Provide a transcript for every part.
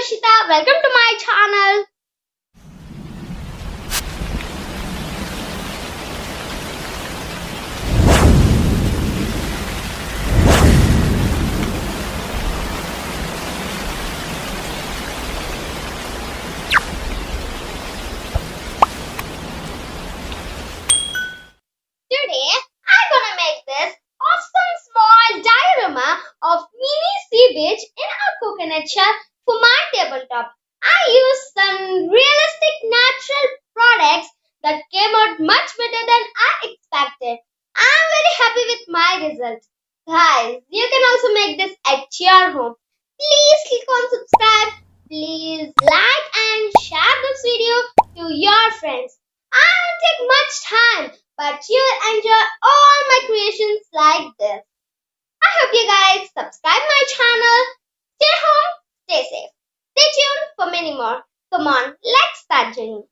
Joshita. Welcome to my channel. Today, I'm gonna make this awesome small diorama of mini sea beach in a coconut shell for my tabletop. I used some realistic natural products that came out much better than I expected. I'm very happy with my results. Guys, you can also make this at your home. Please click on subscribe. Please like and share this video to your friends. I won't take much time, but you'll enjoy all my creations like this. I hope you guys subscribe my channel. Stay home, stay safe. Stay tuned for many more. Come on, let's start journey.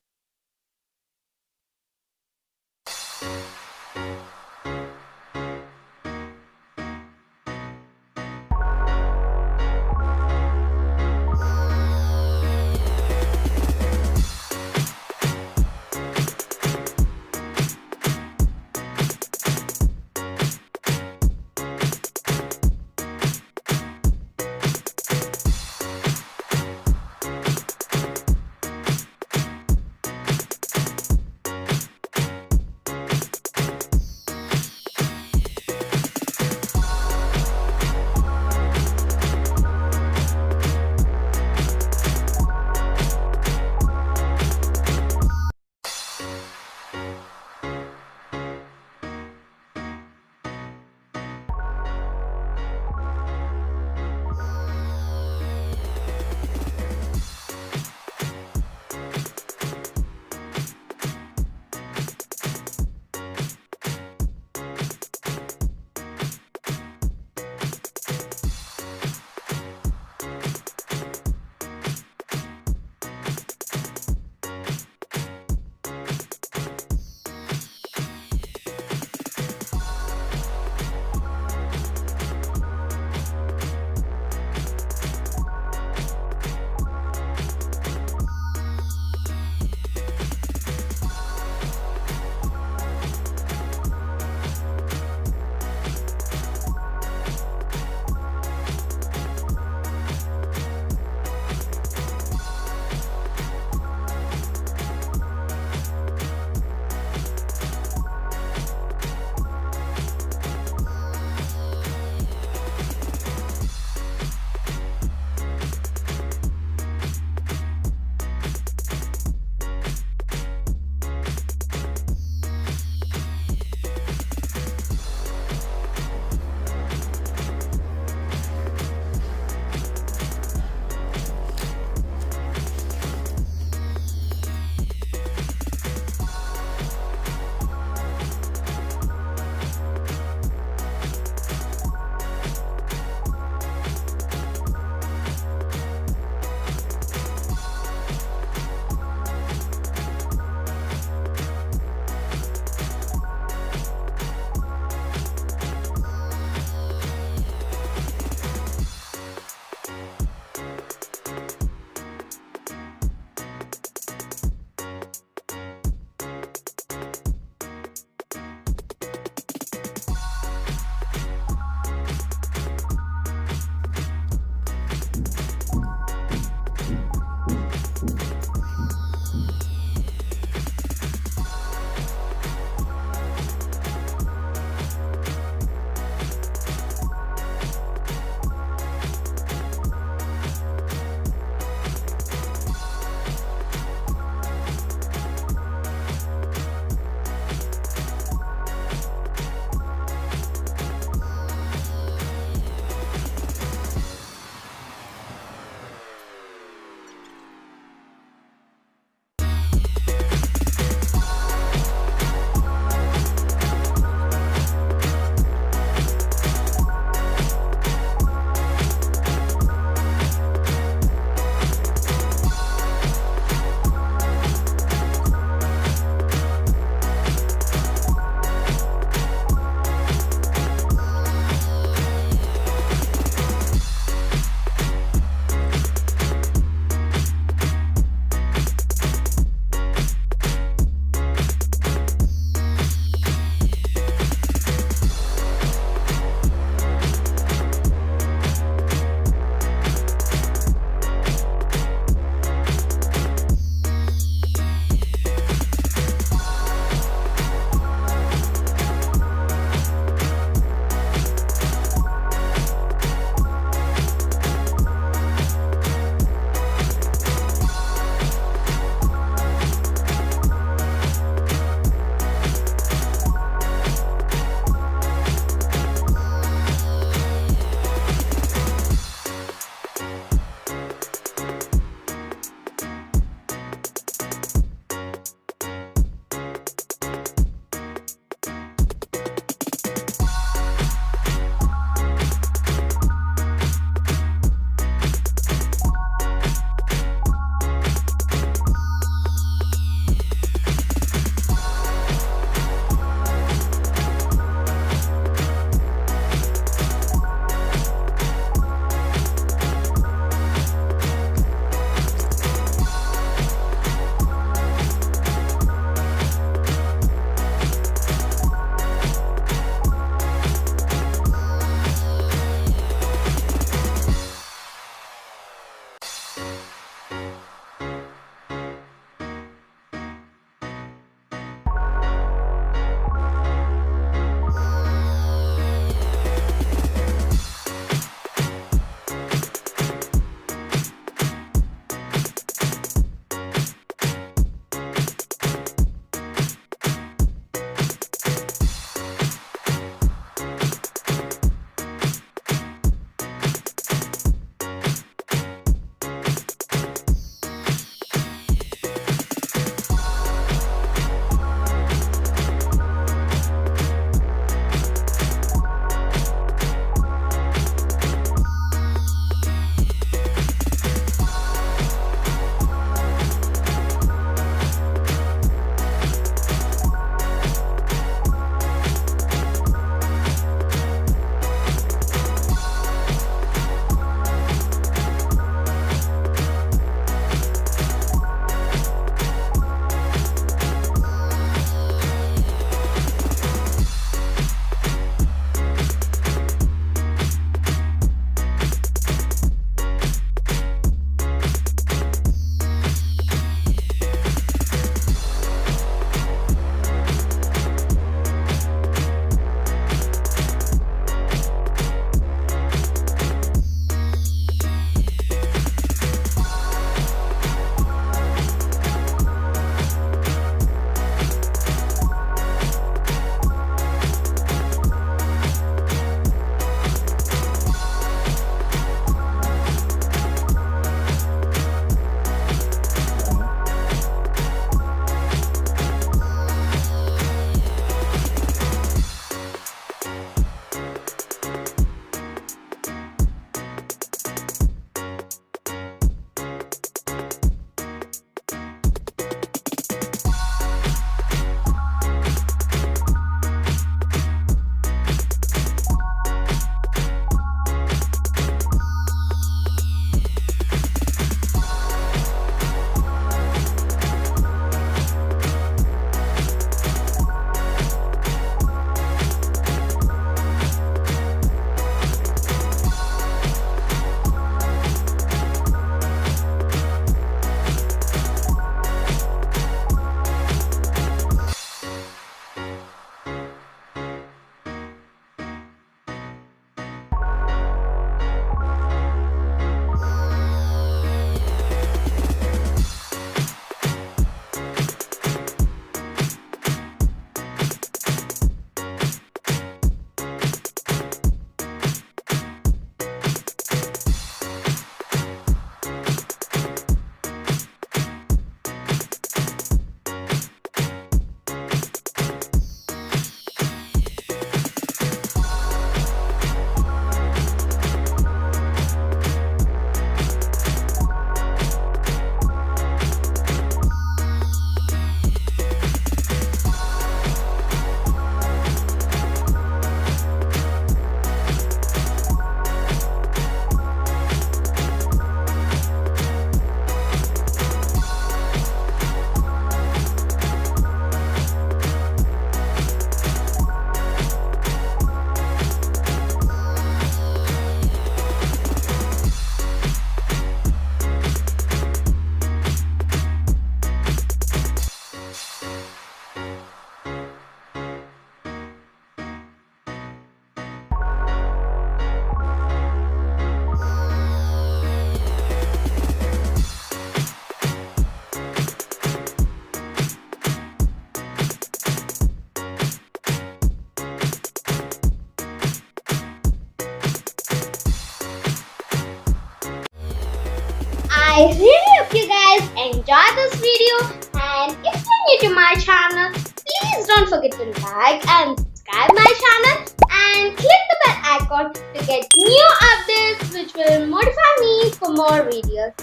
I really hope you guys enjoyed this video, and if you're new to my channel, please don't forget to like and subscribe my channel and click the bell icon to get new updates which will motivate me for more videos.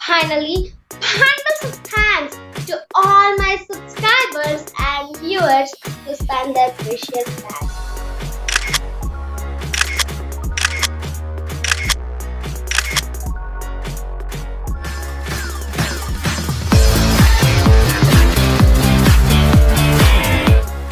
Finally, bundles of thanks to all my subscribers and viewers who spend their precious time.